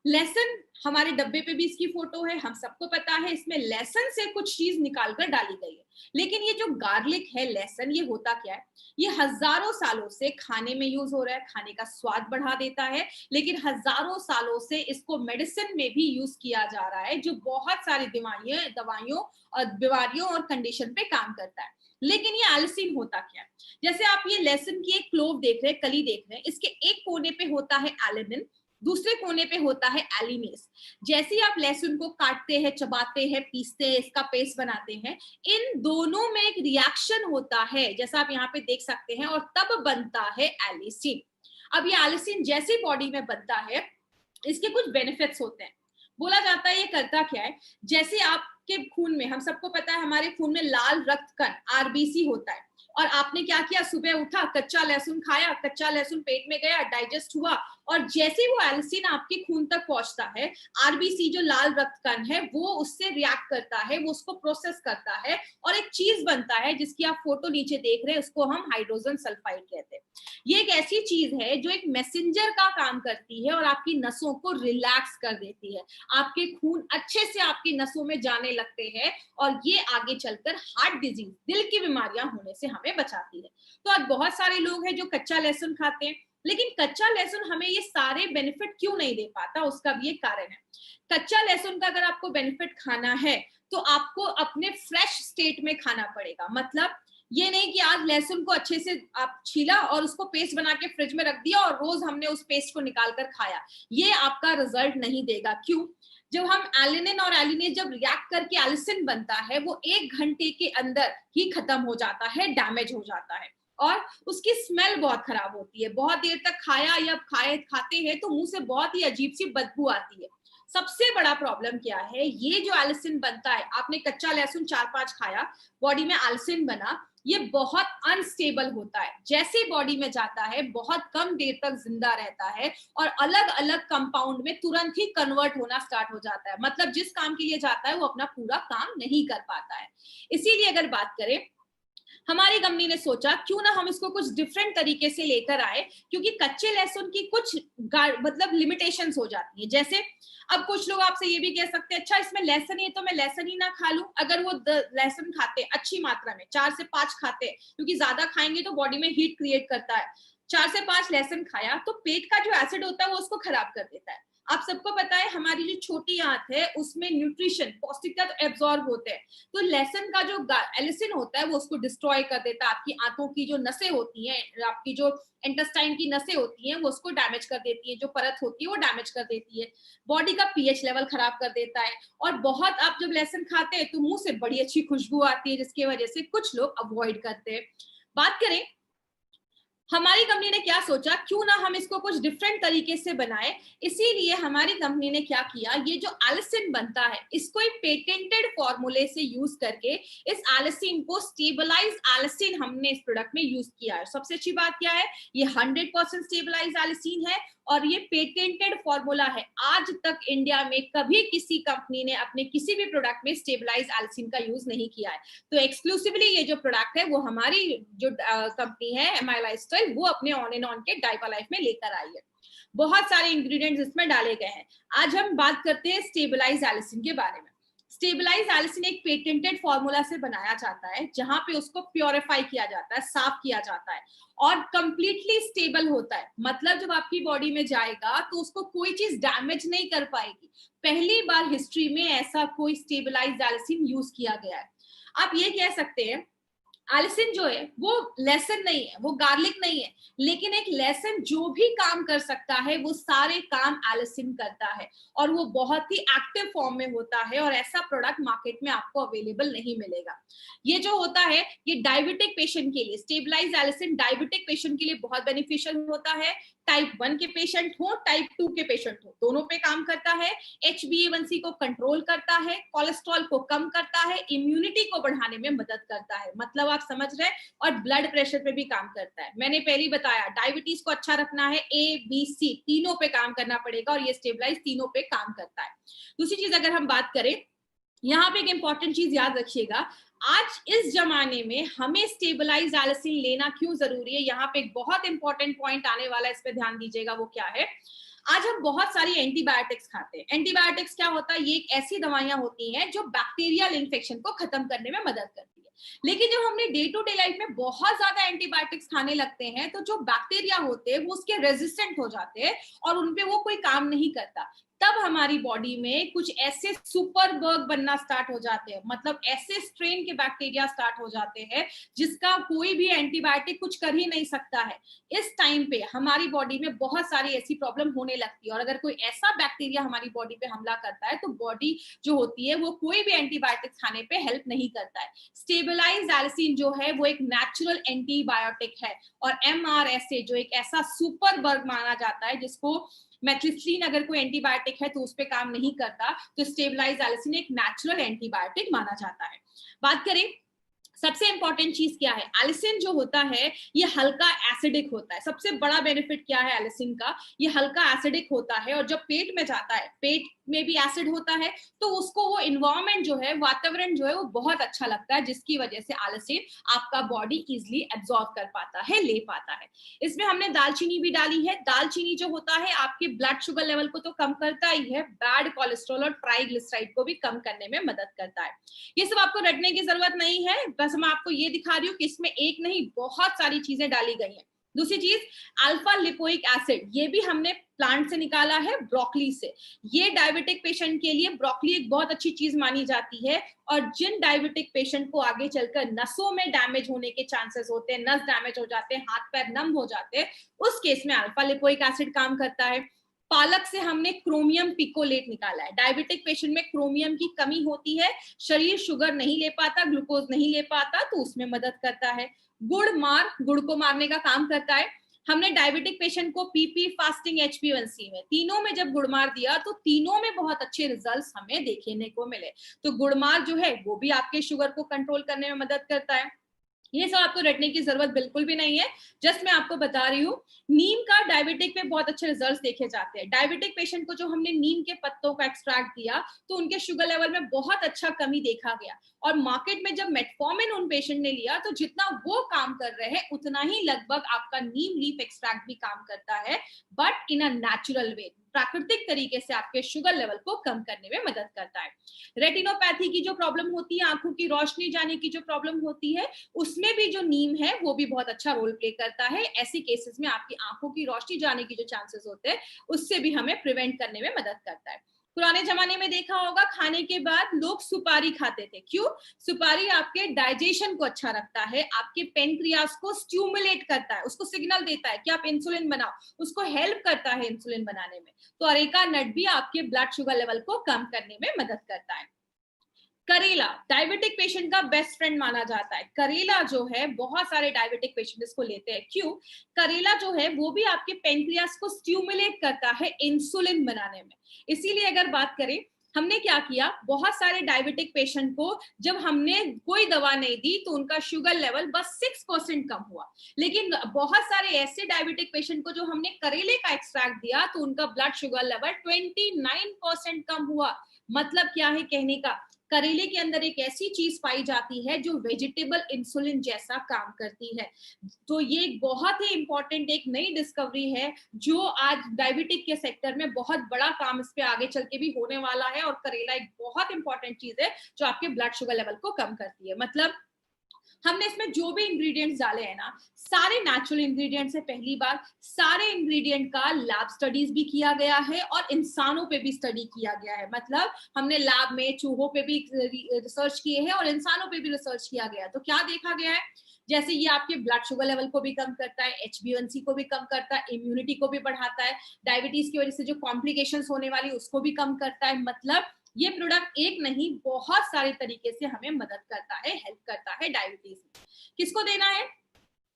लेसन, हमारे डब्बे पे भी इसकी फोटो है, हम सबको पता है इसमें लेसन से कुछ चीज निकालकर डाली गई है। लेकिन ये जो गार्लिक है, लेसन, ये होता क्या है, ये हजारों सालों से खाने में यूज हो रहा है, खाने का स्वाद बढ़ा देता है, लेकिन हजारों सालों से इसको मेडिसिन में भी यूज किया जा रहा है, जो बहुत सारी दवाइयों और बीमारियों और कंडीशन पे काम करता है। लेकिन ये एलिसिन होता क्या है, जैसे आप ये लेसन की एक क्लोव देख रहे हैं, कली देख रहे हैं, इसके एक कोने पे होता है एलिनिन, दूसरे कोने पे होता है एलिनेस। जैसे ही आप लहसुन को काटते हैं, चबाते हैं, पीसते हैं, इसका पेस्ट बनाते हैं, इन दोनों में एक रिएक्शन होता है जैसा आप यहाँ पे देख सकते हैं, और तब बनता है एलिसिन। अब ये एलिसिन जैसे बॉडी में बनता है, इसके कुछ बेनिफिट्स होते हैं। बोला जाता है ये करता क्या है, जैसे आपके खून में, हम सबको पता है हमारे खून में लाल रक्त कण आरबीसी होता है, और आपने क्या किया, सुबह उठा, कच्चा लहसुन खाया, कच्चा लहसुन पेट में गया, डाइजेस्ट हुआ, और जैसे वो एलिसिन आपके खून तक पहुंचता है, आरबीसी जो लाल रक्त कण है वो उससे रिएक्ट करता है, वो उसको प्रोसेस करता है, और एक चीज बनता है जिसकी आप फोटो नीचे देख रहे हैं, उसको हम हाइड्रोजन सल्फाइड कहते हैं। ये एक ऐसी चीज है जो एक मैसेंजर का काम करती है और आपकी नसों को रिलैक्स कर देती है, आपके खून अच्छे से आपकी नसों में जाने लगते हैं, और ये आगे चलकर हार्ट डिजीज, दिल की बीमारियां होने से हमें बचाती है। तो आज बहुत सारे लोग हैं जो कच्चा लहसुन खाते हैं, लेकिन कच्चा लहसुन हमें ये सारे बेनिफिट क्यों नहीं दे पाता, उसका भी एक कारण है। कच्चा लहसुन का अगर आपको बेनिफिट खाना है तो आपको अपने फ्रेश स्टेट में खाना पड़ेगा। मतलब ये नहीं कि आज लहसुन को अच्छे से आप छीला और उसको पेस्ट बना के फ्रिज में रख दिया और रोज हमने उस पेस्ट को निकाल कर खाया, ये आपका रिजल्ट नहीं देगा। क्यों? जब हम एलिनिन और एलिनेज जब रिएक्ट करके एलिसिन बनता है, वो 1 घंटे के अंदर ही खत्म हो जाता है, डैमेज हो जाता है, और उसकी स्मेल बहुत खराब होती है। बहुत देर तक खाया या खाते हैं तो मुंह से बहुत ही अजीब सी बदबू आती है। सबसे बड़ा प्रॉब्लम क्या है, ये जो एलिसिन बनता है, आपने कच्चा लहसुन 4-5 खाया, बॉडी में एलिसिन बना, ये बहुत अनस्टेबल होता है, जैसे बॉडी में जाता है बहुत कम देर तक जिंदा रहता है, और अलग अलग कंपाउंड में तुरंत ही कन्वर्ट होना स्टार्ट हो जाता है। मतलब जिस काम के लिए जाता है वो अपना पूरा काम नहीं कर पाता है। इसीलिए अगर बात करें, हमारी कंपनी ने सोचा क्यों ना हम इसको कुछ डिफरेंट तरीके से लेकर आए, क्योंकि कच्चे लहसुन की कुछ मतलब लिमिटेशंस हो जाती है। जैसे अब कुछ लोग आपसे ये भी कह सकते हैं, अच्छा इसमें लहसुन ही है तो मैं लहसुन ही ना खा लूं। अगर वो लहसुन खाते अच्छी मात्रा में, 4 से 5 खाते, क्योंकि ज्यादा खाएंगे तो बॉडी में हीट क्रिएट करता है, 4 से 5 लहसुन खाया तो पेट का जो एसिड होता है वो उसको खराब कर देता है। आप सबको पता है हमारी जो छोटी आंत है उसमें न्यूट्रिशन, पौष्टिक तत्व एब्जॉर्ब होते हैं, तो लहसुन का जो एलिसिन होता है वो उसको डिस्ट्रॉय कर देता है। आपकी आंतों की जो नसें होती हैं, आपकी जो इंटेस्टाइन की नसें होती हैं, वो उसको डैमेज कर देती है, जो परत होती है वो डैमेज कर देती है, बॉडी का पीएच लेवल खराब कर देता है, और बहुत, आप जब लहसुन खाते हैं तो मुंह से बड़ी अच्छी खुशबू आती है, जिसकी वजह से कुछ लोग अवॉइड करते हैं। बात करें हमारी कंपनी ने क्या सोचा, क्यों ना हम इसको कुछ डिफरेंट तरीके से बनाए। इसीलिए हमारी कंपनी ने क्या किया, ये जो एलिसिन बनता है इसको एक पेटेंटेड फॉर्मूले से यूज करके इस एलिसिन को स्टेबलाइज एलिसिन हमने इस प्रोडक्ट में यूज किया है। सबसे अच्छी बात क्या है, ये 100% स्टेबलाइज एलिसिन है और ये पेटेंटेड फॉर्मूला है। आज तक इंडिया में कभी किसी कंपनी ने अपने किसी भी प्रोडक्ट में स्टेबलाइज एलिसिन का यूज नहीं किया है। तो एक्सक्लूसिवली ये जो प्रोडक्ट है वो हमारी जो कंपनी है एमआई लाइफस्टाइल, वो अपने ऑन एंड ऑन के डाइपा लाइफ में लेकर आई है। बहुत सारे इंग्रेडिएंट्स इसमें डाले गए हैं। आज हम बात करते हैं स्टेबलाइज एलिसिन के बारे में। स्टेबलाइज एलिसिन एक पेटेंटेड फॉर्मूला से बनाया जाता है, जहां पे उसको प्योरीफाई किया जाता है, साफ किया जाता है और कंप्लीटली स्टेबल होता है। मतलब जब आपकी बॉडी में जाएगा तो उसको कोई चीज डैमेज नहीं कर पाएगी। पहली बार हिस्ट्री में ऐसा कोई स्टेबलाइज एलिसिन यूज किया गया है। आप ये कह सकते हैं एलिसिन जो है वो लहसुन नहीं है, वो गार्लिक नहीं है, लेकिन एक लहसुन जो भी काम कर सकता है वो सारे काम एलिसिन करता है, और वो बहुत ही एक्टिव फॉर्म में होता है, और ऐसा प्रोडक्ट मार्केट में आपको अवेलेबल नहीं मिलेगा। ये जो होता है ये डायबिटिक पेशेंट के लिए, स्टेबलाइज एलिसिन डायबिटिक पेशेंट के लिए बहुत बेनिफिशियल होता है। टाइप 1 के पेशेंट हो, टाइप 2 के पेशेंट हो, दोनों पे काम करता है। HbA1c को कंट्रोल करता है, कोलेस्ट्रॉल को कम करता है, इम्यूनिटी को बढ़ाने में मदद करता है। मतलब आप समझ रहे हैं, और ब्लड प्रेशर पे भी काम करता है। मैंने पहले बताया डायबिटीज को अच्छा रखना है, ABC तीनों पे काम करना पड़ेगा, और ये स्टेबलाइज तीनों पे काम करता है। दूसरी चीज अगर हम बात करें, यहाँ पे एक इंपॉर्टेंट चीज याद रखिएगा, आज इस जमाने में हमें स्टेबलाइज एलिसिन लेना क्यों जरूरी है। यहाँ पे एक बहुत इंपॉर्टेंट पॉइंट आने वाला है, इस पे ध्यान दीजिएगा। वो क्या है, आज हम बहुत सारी एंटीबायोटिक्स खाते हैं। एंटीबायोटिक्स क्या होता है, ये एक ऐसी दवाइयां होती हैं जो बैक्टीरियल इन्फेक्शन को खत्म करने में मदद करती है। लेकिन जब हमने डे टू डे लाइफ में बहुत ज्यादा एंटीबायोटिक्स खाने लगते हैं तो जो बैक्टीरिया होते हैं वो उसके रेजिस्टेंट हो जाते हैं और उनपे वो कोई काम नहीं करता। तब हमारी बॉडी में कुछ ऐसे सुपर बग बनना स्टार्ट हो जाते हैं, मतलब ऐसे स्ट्रेन के बैक्टीरिया स्टार्ट हो जाते हैं जिसका कोई भी एंटीबायोटिक कुछ कर ही नहीं सकता है। इस टाइम पे हमारी बॉडी में बहुत सारी ऐसी प्रॉब्लम होने लगती है, और अगर कोई ऐसा बैक्टीरिया हमारी बॉडी पे हमला करता है तो बॉडी जो होती है वो कोई भी एंटीबायोटिक खाने पे हेल्प नहीं करता है। स्टेबलाइज्ड एल्सिन जो है वो एक नेचुरल एंटीबायोटिक है, और MRSA जो एक ऐसा सुपर बग माना जाता है जिसको मेथिसिलिन अगर कोई एंटीबायोटिक है तो उस पर काम नहीं करता, तो स्टेबलाइज एल्सिन एक नेचुरल एंटीबायोटिक माना जाता है। बात करें सबसे इंपॉर्टेंट चीज क्या है, एलिसिन जो होता है ये हल्का एसिडिक होता है। सबसे बड़ा बेनिफिट क्या है एलिसिन का, ये हल्का एसिडिक होता है, और जब पेट में जाता है, पेट में भी एसिड होता है, तो उसको वो इन्वायरमेंट जो है, वातावरण जो है वो बहुत अच्छा लगता है, जिसकी वजह से एलिसिन आपका बॉडी इजिली एब्जॉर्ब कर पाता है, ले पाता है। इसमें हमने दालचीनी भी डाली है। दालचीनी जो होता है आपके ब्लड शुगर लेवल को तो कम करता ही है, बैड कोलेस्ट्रॉल और ट्राइग्लिसराइड को भी कम करने में मदद करता है। ये सब आपको रटने की जरूरत नहीं है, बस मैं आपको ये दिखा रही हूँ कि इसमें एक नहीं बहुत सारी चीजें डाली गई हैं। दूसरी चीज अल्फा लिपोइक एसिड, ये भी हमने प्लांट से निकाला है, ब्रोकली से। ये डायबिटिक पेशेंट के लिए ब्रोकली एक बहुत अच्छी चीज मानी जाती है, और जिन डायबिटिक पेशेंट को आगे चलकर नसों में डैमेज होने के चांसेस होते हैं, नस डैमेज हो जाते हैं, हाथ पैर नम हो जाते हैं, उस केस में अल्फा लिपोइक एसिड काम करता है। पालक से हमने क्रोमियम पिकोलेट निकाला है। डायबिटिक पेशेंट में क्रोमियम की कमी होती है, शरीर शुगर नहीं ले पाता, ग्लूकोज नहीं ले पाता, तो उसमें मदद करता है। गुड़ को मारने का काम करता है। हमने डायबिटिक पेशेंट को पीपी, फास्टिंग, HbA1c में, तीनों में जब गुड़मार दिया तो तीनों में बहुत अच्छे रिजल्ट्स हमें देखने को मिले। तो गुड़मार जो है वो भी आपके शुगर को कंट्रोल करने में मदद करता है। ये सब आपको रटने की जरूरत बिल्कुल भी नहीं है, जस्ट मैं आपको बता रही हूँ। नीम का डायबिटिक में बहुत अच्छे रिजल्ट्स देखे जाते हैं। डायबिटिक पेशेंट को जो हमने नीम के पत्तों का एक्सट्रैक्ट दिया तो उनके शुगर लेवल में बहुत अच्छा कमी देखा गया, और मार्केट में जब मेटफॉर्मिन उन पेशेंट ने लिया तो जितना वो काम कर रहे हैं उतना ही लगभग आपका नीम लीफ एक्सट्रैक्ट भी काम करता है, but in a natural way, प्राकृतिक तरीके से आपके शुगर लेवल को कम करने में मदद करता है। रेटिनोपैथी की जो प्रॉब्लम होती है, आंखों की रोशनी जाने की जो प्रॉब्लम होती है, उसमें भी जो नीम है वो भी बहुत अच्छा रोल प्ले करता है। ऐसी केसेस में आपकी आंखों की रोशनी जाने की जो चांसेस होते हैं उससे भी हमें प्रिवेंट करने में मदद करता है। पुराने जमाने में देखा होगा खाने के बाद लोग सुपारी खाते थे। क्यों? सुपारी आपके डाइजेशन को अच्छा रखता है, आपके पेनक्रियास को स्टिमुलेट करता है, उसको सिग्नल देता है कि आप इंसुलिन बनाओ, उसको हेल्प करता है इंसुलिन बनाने में। तो अरेका नट भी आपके ब्लड शुगर लेवल को कम करने में मदद करता है। करेला डायबिटिक पेशेंट का बेस्ट फ्रेंड माना जाता है। करेला जो है बहुत सारे डायबिटिक पेशेंट इसको लेते हैं। क्यों? करेला जो है वो भी आपके पेनक्रियास को स्टिमुलेट करता है इंसुलिन बनाने में। इसीलिए अगर बात करें, हमने क्या किया, बहुत सारे डायबिटिक पेशेंट को जब हमने कोई दवा नहीं दी तो उनका शुगर लेवल बस 6% कम हुआ, लेकिन बहुत सारे ऐसे डायबिटिक पेशेंट को जो हमने करेले का एक्सट्रैक्ट दिया तो उनका ब्लड शुगर लेवल 29% कम हुआ। मतलब क्या है कहने का, करेले के अंदर एक ऐसी चीज पाई जाती है जो वेजिटेबल इंसुलिन जैसा काम करती है। तो ये एक बहुत ही इंपॉर्टेंट एक नई डिस्कवरी है जो आज डायबिटिक के सेक्टर में बहुत बड़ा काम इस पे आगे चल के भी होने वाला है, और करेला एक बहुत इंपॉर्टेंट चीज है जो आपके ब्लड शुगर लेवल को कम करती है। मतलब हमने इसमें जो भी इंग्रेडिएंट्स डाले हैं ना, सारे नेचुरल इंग्रेडिएंट्स है। पहली बार सारे इंग्रेडिएंट का लैब स्टडीज भी किया गया है और इंसानों पे भी स्टडी किया गया है। मतलब हमने लैब में चूहों पे भी रिसर्च किए हैं और इंसानों पे भी रिसर्च किया गया है। तो क्या देखा गया है, जैसे ये आपके ब्लड शुगर लेवल को भी कम करता है, HbA1c को भी कम करता है, इम्यूनिटी को भी बढ़ाता है, डायबिटीज की वजह से जो कॉम्प्लिकेशंस होने वाली उसको भी कम करता है। मतलब ये प्रोडक्ट एक नहीं बहुत सारे तरीके से हमें मदद करता है, हेल्प करता है डायबिटीज में। किसको देना है?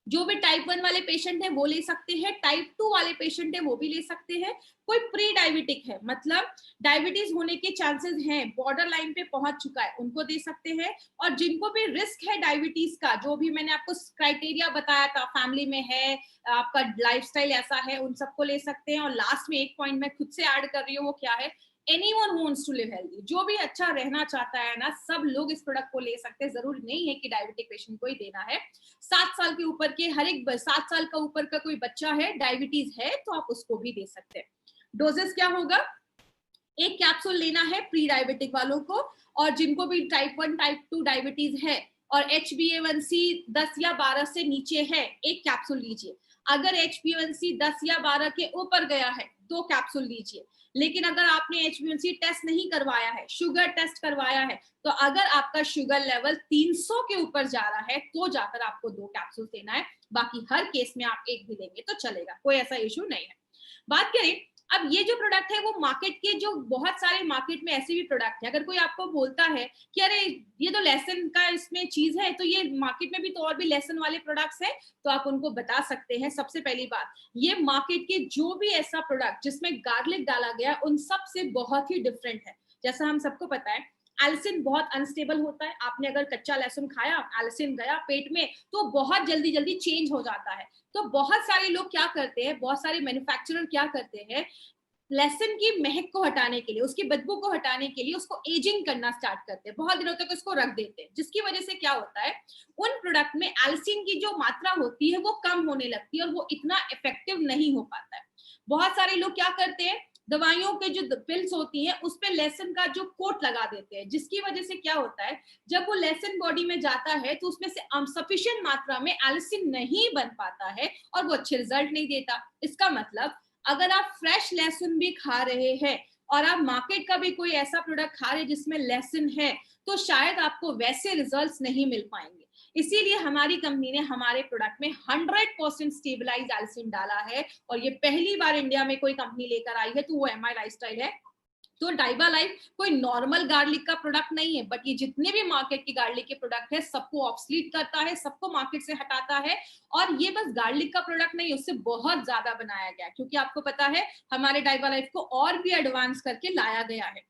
जो भी टाइप 1 वाले पेशेंट है वो ले सकते हैं, टाइप 2 वाले पेशेंट है वो भी ले सकते हैं, कोई प्री डायबिटिक है मतलब डायबिटीज होने के चांसेस हैं, बॉर्डर लाइन पे पहुंच चुका है, उनको दे सकते हैं। और जिनको भी रिस्क है डायबिटीज का, जो भी मैंने आपको क्राइटेरिया बताया था, फैमिली में है, आपका लाइफस्टाइल ऐसा है, उन सबको ले सकते हैं। और लास्ट में एक पॉइंट मैं खुद से ऐड कर रही हूँ, वो क्या है, anyone who wants to live healthy, जो भी अच्छा रहना चाहता है ना, सब लोग इस प्रोडक्ट को ले सकते हैं। जरूरी नहीं है कि डायबिटिक पेशेंट को ही देना है। 7 साल के ऊपर के हर एक 7 साल का ऊपर का कोई बच्चा है, डायबिटीज है, तो आप उसको भी दे सकते हैं। डोजेस क्या होगा, एक कैप्सूल लेना है प्री डायबिटिक वालों को, और जिनको भी टाइप 1 टाइप 2 डायबिटीज है और HbA1c 10 या 12 से नीचे है, एक कैप्सूल लीजिए। अगर HbA1c 10 या 12 के ऊपर गया है, 2 कैप्सूल लीजिए। लेकिन अगर आपने HbA1c टेस्ट नहीं करवाया है, शुगर टेस्ट करवाया है, तो अगर आपका शुगर लेवल 300 के ऊपर जा रहा है तो जाकर आपको 2 कैप्सूल लेना है। बाकी हर केस में आप एक भी लेंगे तो चलेगा, कोई ऐसा इशू नहीं है। बात करें अब ये जो प्रोडक्ट है वो मार्केट के जो बहुत सारे मार्केट में ऐसे भी प्रोडक्ट है, अगर कोई आपको बोलता है कि अरे ये तो लेसन का इसमें चीज है, तो ये मार्केट में भी तो और भी लेसन वाले प्रोडक्ट्स हैं, तो आप उनको बता सकते हैं। सबसे पहली बात, ये मार्केट के जो भी ऐसा प्रोडक्ट जिसमें गार्लिक डाला गया उन सब से बहुत ही डिफरेंट है। जैसा हम सबको पता है एल्सिन बहुत अनस्टेबल होता है। आपने अगर कच्चा लहसुन खाया, एल्सिन गया पेट में तो बहुत जल्दी जल्दी चेंज हो जाता है। तो बहुत सारे लोग क्या करते हैं, बहुत सारे मैन्युफैक्चरर क्या करते हैं, लहसुन की महक को हटाने के लिए, उसकी बदबू को हटाने के लिए उसको एजिंग करना स्टार्ट करते हैं, बहुत दिनों तक उसको रख देते हैं, जिसकी वजह से क्या होता है उन प्रोडक्ट में एल्सिन की जो मात्रा होती है वो कम होने लगती है और वो इतना इफेक्टिव नहीं हो पाता है। बहुत सारे लोग क्या करते हैं, दवाइयों के जो पिल्स होती हैं उस पे लहसुन का जो कोट लगा देते हैं, जिसकी वजह से क्या होता है जब वो लहसुन बॉडी में जाता है तो उसमें से सफिशिएंट मात्रा में एल्सिन नहीं बन पाता है और वो अच्छे रिजल्ट नहीं देता। इसका मतलब अगर आप फ्रेश लहसुन भी खा रहे हैं और आप मार्केट का भी कोई ऐसा प्रोडक्ट खा रहे हैं जिसमें लहसुन है, तो शायद आपको वैसे रिजल्ट्स नहीं मिल पाएंगे। इसीलिए हमारी कंपनी ने हमारे प्रोडक्ट में 100% स्टेबलाइज एल्सिन डाला है और ये पहली बार इंडिया में कोई कंपनी लेकर आई है, तो वो एमआई लाइफस्टाइल है। तो डाइबा लाइफ कोई नॉर्मल गार्लिक का प्रोडक्ट नहीं है, बट ये जितने भी मार्केट की गार्लिक के प्रोडक्ट है सबको ऑब्सलीट करता है, सबको मार्केट से हटाता है। और ये बस गार्लिक का प्रोडक्ट नहीं, उससे बहुत ज्यादा बनाया गया, क्योंकि आपको पता है हमारे डाइबा लाइफ को और भी एडवांस करके लाया गया है।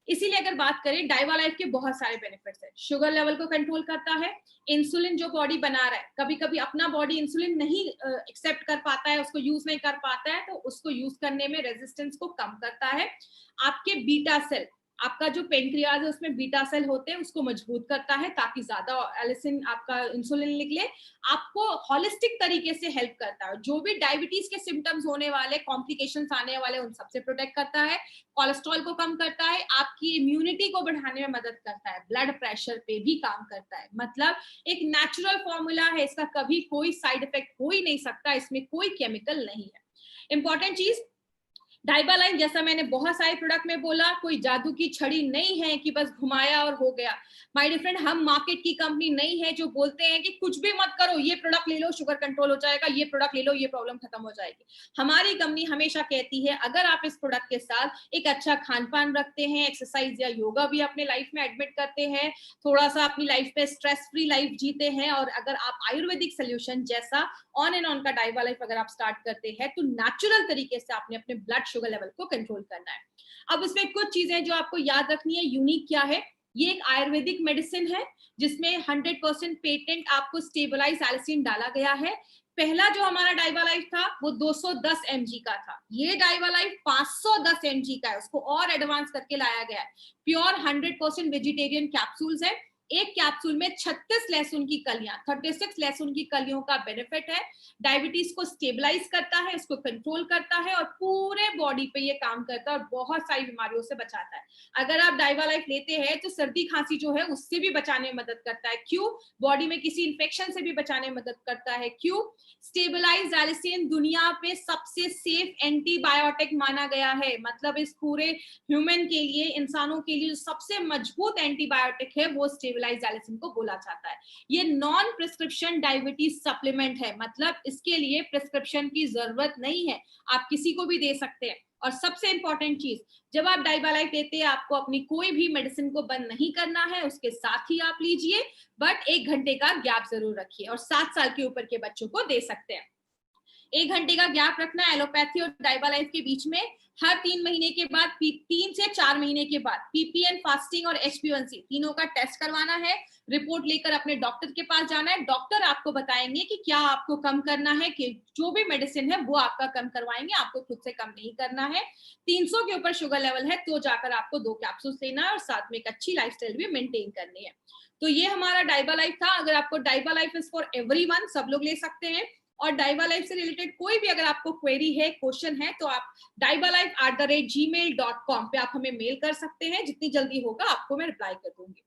इसीलिए अगर बात करें डाइबा लाइफ के बहुत सारे बेनिफिट्स है। शुगर लेवल को कंट्रोल करता है, इंसुलिन जो बॉडी बना रहा है, कभी कभी अपना बॉडी इंसुलिन नहीं एक्सेप्ट कर पाता है, उसको यूज नहीं कर पाता है, तो उसको यूज करने में रेजिस्टेंस को कम करता है। आपके बीटा सेल, आपका जो पेनक्रियाज है उसमें बीटा सेल होते हैं, उसको मजबूत करता है ताकि ज्यादा एलिसिन आपका इंसुलिन निकले। आपको होलिस्टिक तरीके से हेल्प करता है, जो भी डायबिटीज के सिम्टम्स होने वाले, कॉम्प्लिकेशंस आने वाले, उन सबसे प्रोटेक्ट करता है। कोलेस्ट्रॉल को कम करता है, आपकी इम्यूनिटी को बढ़ाने में मदद करता है, ब्लड प्रेशर पे भी काम करता है। मतलब एक नेचुरल फॉर्मूला है, इसका कभी कोई साइड इफेक्ट हो ही नहीं सकता, इसमें कोई केमिकल नहीं है। इंपॉर्टेंट चीज, डाइबा लाइफ जैसा मैंने बहुत सारे प्रोडक्ट में बोला, कोई जादू की छड़ी नहीं है कि बस घुमाया और हो गया। माय डियर फ्रेंड, हम मार्केट की कंपनी नहीं है जो बोलते हैं कि कुछ भी मत करो, ये प्रोडक्ट ले लो शुगर कंट्रोल हो जाएगा, ये प्रोडक्ट ले लो ये प्रॉब्लम खत्म हो जाएगी। हमारी कंपनी हमेशा कहती है अगर आप इस प्रोडक्ट के साथ एक अच्छा खान पान रखते हैं, एक्सरसाइज या योगा भी अपने लाइफ में एडमिट करते हैं, थोड़ा सा अपनी लाइफ पे स्ट्रेस फ्री लाइफ जीते हैं, और अगर आप आयुर्वेदिक सोल्यूशन जैसा ऑन एंड ऑन का डाइबा लाइफ अगर आप स्टार्ट करते हैं, तो नेचुरल तरीके से आपने अपने ब्लड शुगर लेवल को कंट्रोल करना है। अब इसमें कुछ चीजें जो आपको याद रखनी है, यूनिक क्या है, ये एक आयुर्वेदिक मेडिसिन है जिसमें 100% पेटेंट आपको स्टेबलाइज एल्सिन डाला गया है। पहला जो हमारा डाइबा लाइफ था वो 210 mg का था, ये डाइबा लाइफ 510 mg का है, उसको और एडवांस करके लाया गया है। प्योर 100% वेजिटेरियन कैप्सूल्स है, एक कैप्सूल में 36 लहसुन की कलियां, 36 लहसुन की कलियों का बेनिफिट है। डायबिटीज को स्टेबलाइज करता है, उसको कंट्रोल करता है और पूरे बॉडी पे ये काम करता है और बहुत सारी बीमारियों से बचाता है। अगर आप डाइबा लाइफ लेते हैं तो सर्दी खांसी जो है उससे भी बचाने में मदद करता है। क्यों? बॉडी में किसी इंफेक्शन से भी बचाने में मदद करता है। क्यों? स्टेबलाइज एलिसिन दुनिया पे सबसे सेफ एंटीबायोटिक माना गया है, मतलब इस पूरे ह्यूमन के लिए, इंसानों के लिए जो सबसे मजबूत एंटीबायोटिक है वो स्टेबलाइज एलिसिन को बोला जाता है। ये नॉन प्रिस्क्रिप्शन डायबिटीज सप्लीमेंट है, मतलब इसके लिए प्रिस्क्रिप्शन की जरूरत नहीं है, आप किसी को भी दे सकते हैं। और सबसे इंपॉर्टेंट चीज, जब आप डाइबा लाइफ लेते हैं आपको अपनी कोई भी मेडिसिन को बंद नहीं करना है, उसके साथ ही आप लीजिए, बट 1 घंटे का गैप जरूर रखिए, और 7 साल के ऊपर के बच्चों को दे सकते हैं। 1 घंटे का गैप रखना एलोपैथी और डाइबा लाइफ के बीच में। हर 3 महीने के बाद, 3 से 4 महीने के बाद पीपीएन, फास्टिंग और HbA1c तीनों का टेस्ट करवाना है। रिपोर्ट लेकर अपने डॉक्टर के पास जाना है, डॉक्टर आपको बताएंगे कि क्या आपको कम करना है, कि जो भी मेडिसिन है वो आपका कम करवाएंगे, आपको खुद से कम नहीं करना है। 300 के ऊपर शुगर लेवल है तो जाकर आपको 2 कैप्सूल लेना है और साथ में एक अच्छी लाइफस्टाइल भी मेंटेन करनी है। तो ये हमारा डाइबा लाइफ था। अगर आपको डाइबा लाइफ इज फॉर एवरीवन, सब लोग ले सकते हैं। और डाइबा लाइफ से रिलेटेड कोई भी अगर आपको क्वेरी है, क्वेश्चन है, तो आप dibalife@gmail.com पे आप हमें मेल कर सकते हैं, जितनी जल्दी होगा आपको मैं रिप्लाई कर दूंगी।